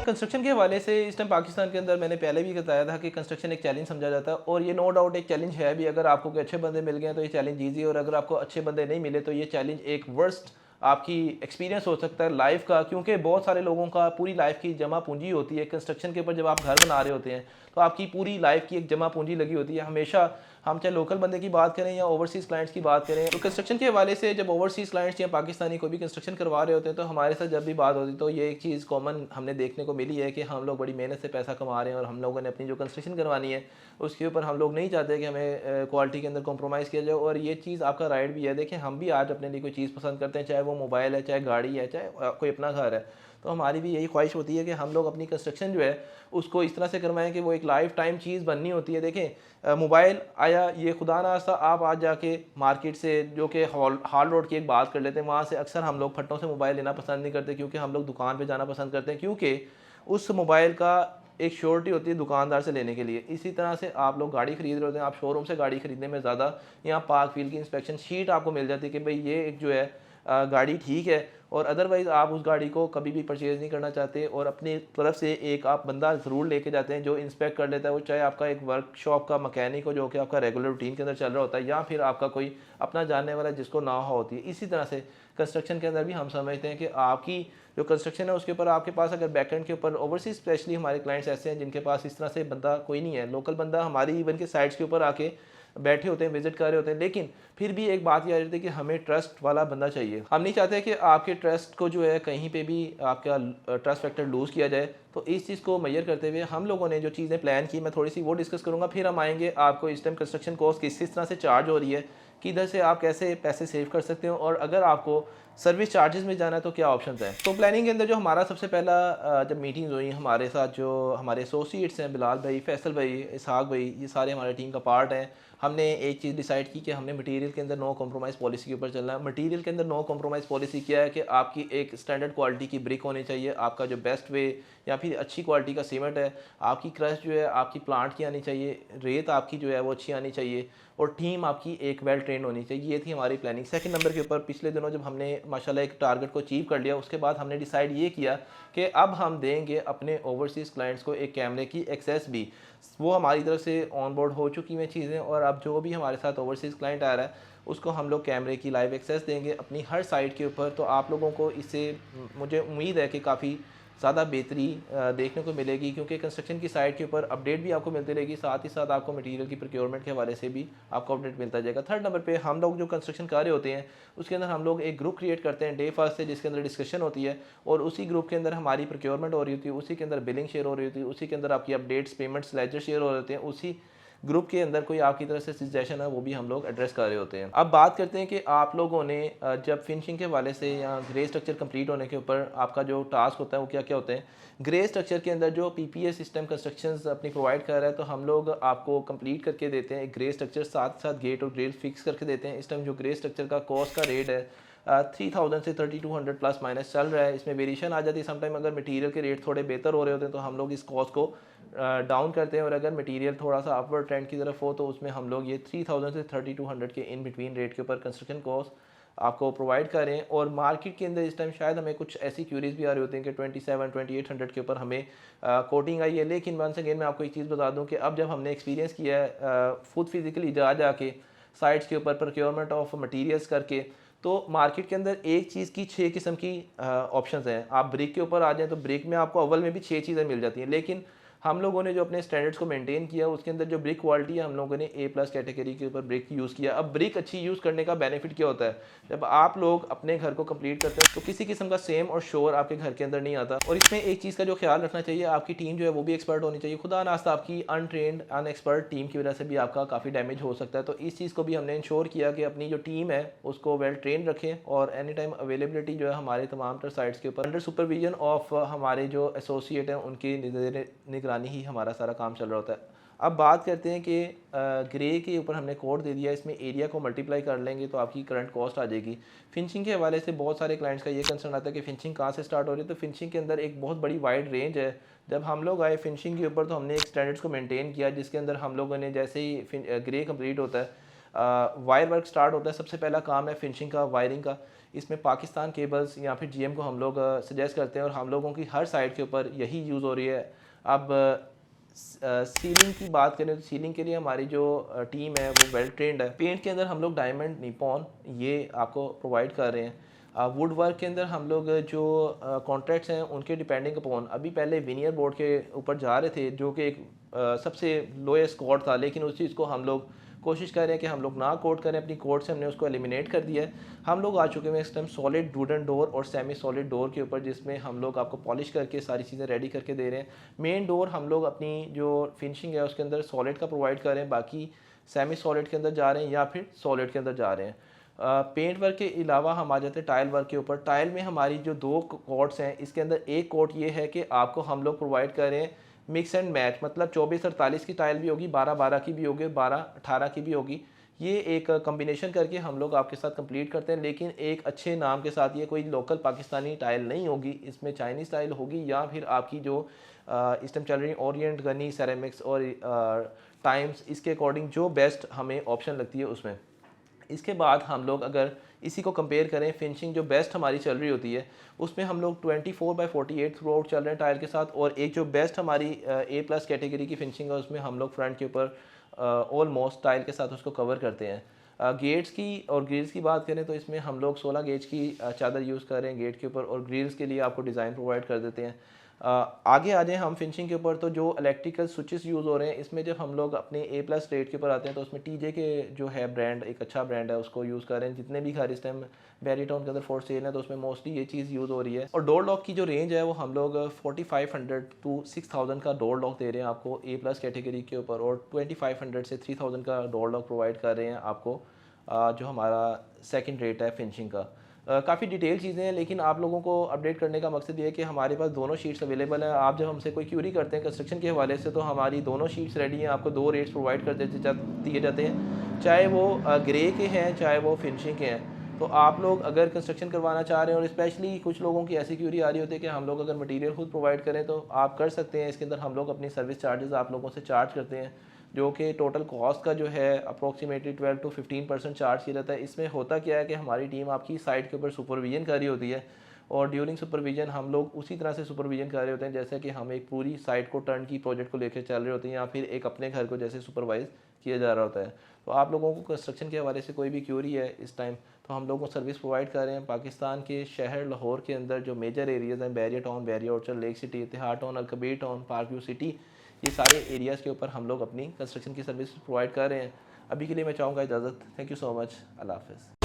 Construction के हवाले से इस टाइम पाकिस्तान के अंदर मैंने पहले भी बताया था कि कंस्ट्रक्शन एक चैलेंज समझा जाता है, और ये नो डाउट एक चैलेंज है भी। अगर आपको कोई अच्छे बंदे मिल गए तो ये चैलेंज ईजी है, और अगर आपको अच्छे बंदे नहीं मिले तो ये चैलेंज एक वर्स्ट आपकी एक्सपीरियंस हो सकता है लाइफ का, क्योंकि बहुत सारे लोगों का पूरी लाइफ की जमा पूंजी होती है कंस्ट्रक्शन के ऊपर। जब आप घर बना रहे होते हैं तो आपकी पूरी लाइफ की एक जमा पूंजी लगी होती है। हमेशा हम चाहे लोकल बंदे की बात करें या ओवरसीज़ क्लाइंट्स की बात करें, तो कंस्ट्रक्शन के हवाले से जब ओवरसीज़ क्लाइंट्स या पाकिस्तानी कोई भी कंस्ट्रक्शन करवा रहे होते हैं तो हमारे साथ जब भी बात होती है तो ये एक चीज़ कॉमन हमने देखने को मिली है कि हम लोग बड़ी मेहनत से पैसा कमा रहे हैं, और हम लोगों ने अपनी जो कंस्ट्रक्शन करवानी है उसके ऊपर हम लोग नहीं चाहते कि हमें क्वालिटी के अंदर कॉम्प्रोमाइज़ किया जाए। और ये चीज़ आपका राइट भी है। देखें, हम भी आज अपने लिए कोई चीज़ पसंद करते हैं, चाहे वो मोबाइल है, चाहे गाड़ी है, चाहे कोई अपना घर है, तो हमारी भी यही ख्वाहिश होती है कि हम लोग अपनी कंस्ट्रक्शन जो है उसको इस तरह से करवाएं कि वो एक लाइफ टाइम चीज़ बननी होती है। देखें, मोबाइल आया, ये खुदा ना खास्ता आप आज जाके मार्केट से, जो कि हाल रोड की एक बात कर लेते हैं, वहाँ से अक्सर हम लोग फट्टों से मोबाइल लेना पसंद नहीं करते, क्योंकि हम लोग दुकान पे जाना पसंद करते हैं, क्योंकि उस मोबाइल का एक श्योरिटी होती है दुकानदार से लेने के लिए। इसी तरह से आप लोग गाड़ी खरीद रहे होते हैं, आप शोरूम से गाड़ी खरीदने में ज़्यादा यहाँ पार्क व्हील की इंस्पेक्शन शीट आपको मिल जाती है कि भाई ये एक जो है गाड़ी ठीक है, और अदरवाइज़ आप उस गाड़ी को कभी भी परचेज़ नहीं करना चाहते, और अपनी तरफ से एक आप बंदा ज़रूर लेके जाते हैं जो इंस्पेक्ट कर लेता है। वो चाहे आपका एक वर्कशॉप का मैकेनिक हो जो कि आपका रेगुलर रूटीन के अंदर चल रहा होता है, या फिर आपका कोई अपना जानने वाला जिसको ना हो होती है। इसी तरह से कंस्ट्रक्शन के अंदर भी हम समझते हैं कि आपकी जो कंस्ट्रक्शन है उसके ऊपर आपके पास अगर बैकएंड के ऊपर ओवरसीज, स्पेशली हमारे क्लाइंट्स ऐसे हैं जिनके पास इस तरह से बंदा कोई नहीं है, लोकल बंदा हमारी इवन के साइट्स के ऊपर आके बैठे होते हैं, विजिट कर रहे होते हैं, लेकिन फिर भी एक बात ये आ जाती है कि हमें ट्रस्ट वाला बंदा चाहिए। हम नहीं चाहते कि आपके ट्रस्ट को जो है कहीं पे भी आपका ट्रस्ट फैक्टर लूज़ किया जाए। तो इस चीज़ को मैयर करते हुए हम लोगों ने जो चीज़ें प्लान की, मैं थोड़ी सी वो डिस्कस करूँगा, फिर हम आएंगे आपको इस टाइम कंस्ट्रक्शन कॉस्ट किस तरह से चार्ज हो रही है, किधर से आप कैसे पैसे सेव कर सकते हो, और अगर आपको सर्विस चार्जेस में जाना है तो क्या ऑप्शंस हैं। तो प्लानिंग के अंदर जो हमारा सबसे पहला जब मीटिंग्स हुई हमारे साथ, जो हमारे एसोसिएट्स हैं, बिलाल भाई, फैसल भाई, इसहाक भाई, ये सारे हमारे टीम का पार्ट हैं। हमने एक चीज़ डिसाइड की कि हमने मटेरियल के अंदर नो कॉम्प्रोमाइज़ पॉलिसी के ऊपर चलना है। मटेरियल के अंदर नो कॉम्प्रोमाइज़ पॉलिसी क्या है कि आपकी एक स्टैंडर्ड क्वालिटी की ब्रिक होनी चाहिए, आपका जो बेस्ट वे या फिर अच्छी क्वालिटी का सीमेंट है, आपकी क्रश जो है आपकी प्लांट की आनी चाहिए, रेत आपकी जो है वो अच्छी आनी चाहिए, और टीम आपकी एक वेल ट्रेन होनी चाहिए। ये थी हमारी प्लानिंग। सेकंड नंबर के ऊपर पिछले दिनों जब हमने माशाल्लाह एक टारगेट को अचीव कर लिया, उसके बाद हमने डिसाइड ये किया कि अब हम देंगे अपने ओवरसीज़ क्लाइंट्स को एक कैमरे की एक्सेस भी। वो हमारी तरफ से ऑन बोर्ड हो चुकी हैं चीज़ें, और अब जो भी हमारे साथ ओवरसीज़ क्लाइंट आ रहा है उसको हम लोग कैमरे की लाइव एक्सेस देंगे अपनी हर साइट के ऊपर। तो आप लोगों को इससे मुझे उम्मीद है कि काफ़ी ज़्यादा बेहतरी देखने को मिलेगी, क्योंकि कंस्ट्रक्शन की साइट के ऊपर अपडेट भी आपको मिलती रहेगी, साथ ही साथ आपको मटेरियल की प्रोक्योरमेंट के हवाले से भी आपको अपडेट मिलता जाएगा। थर्ड नंबर पे हम लोग जो कंस्ट्रक्शन कर रहे होते हैं उसके अंदर हम लोग एक ग्रुप क्रिएट करते हैं डे फर्स्ट से, जिसके अंदर डिस्कशन होती है, और उसी ग्रुप के अंदर हमारी प्रोक्योरमेंट हो रही होती है, उसी के अंदर बिलिंग शेयर हो रही होती है, उसी के अंदर आपकी अपडेट्स, पेमेंट्स, लेजर शेयर हो रहे होते हैं। उसी ग्रुप के अंदर कोई आपकी तरफ से सजेशन है वो भी हम लोग एड्रेस कर रहे होते हैं। अब बात करते हैं कि आप लोगों ने जब फिनिशिंग के हवाले से या ग्रे स्ट्रक्चर कंप्लीट होने के ऊपर आपका जो टास्क होता है वो क्या क्या होते हैं। ग्रे स्ट्रक्चर के अंदर जो पीपीएस सिस्टम कंस्ट्रक्शंस अपनी प्रोवाइड कर रहा है, तो हम लोग आपको कंप्लीट करके देते हैं एक ग्रे स्ट्रक्चर, साथ साथ गेट और ग्रिल फिक्स करके देते हैं। इस टाइम जो ग्रे स्ट्रक्चर का कॉस्ट का रेट है 3000 से 3200 प्लस माइनस चल रहा है। इसमें वेरिएशन आ जाती है समटाइम, अगर मटेरियल के रेट थोड़े बेहतर हो रहे होते हैं तो हम लोग इस कॉस्ट को डाउन करते हैं, और अगर मटेरियल थोड़ा सा अपवर्ड ट्रेंड की तरफ हो तो उसमें हम लोग ये 3000 से 3200 के इन बिटवीन रेट के ऊपर कंस्ट्रक्शन कॉस्ट आपको प्रोवाइड करें। और मार्केट के अंदर इस टाइम शायद हमें कुछ ऐसी क्यूरीज भी आ रही होती हैं कि 27-2800 के ऊपर हमें कोटिंग आई है। लेकिन वंस अगेन मैं आपको एक चीज़ बता दूं कि अब जब हमने एक्सपीरियंस किया है खुद फिजिकली जा जाके साइट्स के ऊपर प्रोक्योरमेंट ऑफ मटीरियल्स करके, तो मार्केट के अंदर एक चीज़ की 6 किस्म की ऑप्शंस हैं। आप ब्रिक के ऊपर आ जाएं तो ब्रिक में आपको अव्वल में भी 6 चीज़ें मिल जाती हैं, लेकिन हम लोगों ने जो अपने स्टैंडर्ड्स को मेंटेन किया उसके अंदर जो ब्रिक क्वालिटी है हम लोगों ने ए प्लस कैटेगरी के ऊपर ब्रिक यूज़ किया। अब ब्रिक अच्छी यूज़ करने का बेनिफिट क्या होता है, जब आप लोग अपने घर को कंप्लीट करते हैं तो किसी किस्म का सेम और शोर आपके घर के अंदर नहीं आता। और इसमें एक चीज़ का जो ख्याल रखना चाहिए, आपकी टीम जो है वो भी एक्सपर्ट होनी चाहिए। खुदा नास्ता आपकी अनट्रेंड अनएक्सपर्ट टीम की वजह से भी आपका काफ़ी डैमेज हो सकता है। तो इस चीज़ को भी हमने इंश्योर किया कि अपनी जो टीम है उसको वेल ट्रेन रखें, और एनी टाइम अवेलेबिलिटी जो है हमारे तमाम तर साइट्स के ऊपर अंडर सुपरविजन ऑफ हमारे जो एसोसिएट हैं उनकी निगरानी ही हमारा सारा काम चल रहा होता है। अब बात करते हैं कि ग्रे के ऊपर हमने कोड दे दिया, इसमें एरिया को मल्टीप्लाई कर लेंगे तो आपकी करंट कॉस्ट आ जाएगी। फिनिशिंग के हवाले से बहुत सारे क्लाइंट्स का ये कंसर्न आता है कि फिनिशिंग कहाँ से स्टार्ट हो रही है, तो फिनिशिंग के अंदर एक बहुत बड़ी वाइड रेंज है। जब हम लोग आए फिनिशिंग के ऊपर तो हमने एक स्टैंडर्ड्स को मेंटेन किया, जिसके अंदर हम लोगों ने जैसे ही ग्रे कंप्लीट होता है वायर वर्क स्टार्ट होता है, सबसे पहला काम है फिनिशिंग का, वायरिंग का। इसमें पाकिस्तान केबल्स या फिर जीएम को हम लोग सजेस्ट करते हैं और हम लोगों की हर साइट के ऊपर यही यूज़ हो रही है। अब सीलिंग की बात करें तो सीलिंग के लिए हमारी जो टीम है वो वेल ट्रेंड है। पेंट के अंदर हम लोग डायमंड, निपॉन ये आपको प्रोवाइड कर रहे हैं। वुड वर्क के अंदर हम लोग जो कॉन्ट्रैक्ट्स हैं उनके डिपेंडिंग अपॉन, अभी पहले विनियर बोर्ड के ऊपर जा रहे थे जो कि एक सबसे लोएस्ट कोड था, लेकिन उस चीज़ को हम लोग कोशिश कर रहे हैं कि हम लोग ना कोड करें, अपनी कोड से हमने उसको एलिमिनेट कर दिया है। हम लोग आ चुके हैं इस टाइम सॉलिड वुडन डोर और सेमी सॉलिड डोर के ऊपर, जिसमें हम लोग आपको पॉलिश करके सारी चीज़ें रेडी करके दे रहे हैं। मेन डोर हम लोग अपनी जो फिनिशिंग है उसके अंदर सॉलिड का प्रोवाइड कर रहे हैं, बाकी सेमी सॉलिड के अंदर जा रहे हैं या फिर सॉलिड के अंदर जा रहे हैं। पेंट वर्क के अलावा हम आ जाते हैं टाइल वर्क के ऊपर। टाइल में हमारी जो दो कोट्स हैं, इसके अंदर एक कोट ये है कि आपको हम लोग प्रोवाइड कर रहे हैं मिक्स एंड मैच, मतलब 24-48 की टाइल भी होगी, 12-12 की भी होगी, 12-18 की भी होगी। ये एक कम्बिनेशन करके हम लोग आपके साथ कंप्लीट करते हैं, लेकिन एक अच्छे नाम के साथ। ये कोई लोकल पाकिस्तानी टाइल नहीं होगी, इसमें चाइनीज़ टाइल होगी या फिर आपकी जो इस टाइम चल रही ओरिएंट, गनी, सेरेमिक्स और टाइम्स, इसके अकॉर्डिंग जो बेस्ट हमें ऑप्शन लगती है उसमें। इसके बाद हम लोग अगर इसी को कंपेयर करें, फिनिशिंग जो बेस्ट हमारी चल रही होती है उसमें हम लोग 24/48 थ्रू आउट चल रहे हैं टाइल के साथ, और एक जो बेस्ट हमारी A+ कैटेगरी की फिनिशिंग है उसमें हम लोग फ्रंट के ऊपर ऑलमोस्ट टाइल के साथ उसको कवर करते हैं। गेट्स की और ग्रिल्स की बात करें तो इसमें हम लोग 16 गेज की चादर यूज़ कर रहे हैं गेट के ऊपर, और ग्रिल्स के लिए आपको डिज़ाइन प्रोवाइड कर देते हैं। आगे आ जाएँ हम फिनिशिंग के ऊपर, तो जो इलेक्ट्रिकल स्विचेस यूज़ हो रहे हैं इसमें जब हम लोग अपने A+ रेट के ऊपर आते हैं तो उसमें TJ के जो है ब्रांड, एक अच्छा ब्रांड है, उसको यूज़ कर रहे हैं। जितने भी घर इस टाइम बैरिटाउन के अंदर फॉर सेल है तो उसमें मोस्टली ये चीज़ यूज़ हो रही है। और डोर लॉक की जो रेंज है वो हम लोग 4500 to 6000 का डोर लॉक दे रहे हैं आपको A+ कैटेगरी के ऊपर, और 2500 से 3000 का डोर लॉक प्रोवाइड कर रहे हैं आपको जो हमारा सेकंड रेट है फिनिशिंग का। काफ़ी डिटेल चीज़ें हैं, लेकिन आप लोगों को अपडेट करने का मकसद ये है कि हमारे पास दोनों शीट्स अवेलेबल हैं। आप जब हमसे कोई क्यूरी करते हैं कंस्ट्रक्शन के हवाले से तो हमारी दोनों शीट्स रेडी हैं, आपको दो रेट्स प्रोवाइड कर दिए जाते हैं, चाहे वो ग्रे के हैं चाहे वो फिनिशिंग के हैं। तो आप लोग अगर कंस्ट्रक्शन करवाना चाह रहे हैं, और स्पेशली कुछ लोगों की ऐसी क्यूरी आ रही होती है कि हम लोग अगर मटेरियल खुद प्रोवाइड करें तो आप कर सकते हैं। इसके अंदर हम लोग अपनी सर्विस चार्जेस आप लोगों से चार्ज करते हैं, जो कि टोटल कॉस्ट का जो है अप्रोक्सीमेटली 12 to 15% चार्ज किया जाता है। इसमें होता क्या है कि हमारी टीम आपकी साइट के ऊपर सुपरविजन कर रही होती है, और ड्यूरिंग सुपरविजन हम लोग उसी तरह से सुपरविजन कर रहे होते हैं जैसे कि हम एक पूरी साइट को टर्न की प्रोजेक्ट को लेकर चल रहे होते हैं, या फिर एक अपने घर को जैसे सुपरवाइज किया जा रहा होता है। तो आप लोगों को कंस्ट्रक्शन के हवाले से कोई भी क्यूरी है इस टाइम, तो हम लोग को सर्विस प्रोवाइड कर रहे हैं। पाकिस्तान के शहर लाहौर के अंदर जो मेजर एरियाज़ हैं, Bahria Town, Bahria Orchard, Lake City, Ittehad Town, Alkabir Town, Park View City, ये सारे एरियाज़ के ऊपर हम लोग अपनी कंस्ट्रक्शन की सर्विस प्रोवाइड कर रहे हैं। अभी के लिए मैं चाहूँगा इजाज़त। Thank you so much. अल्लाह हाफ़िज़।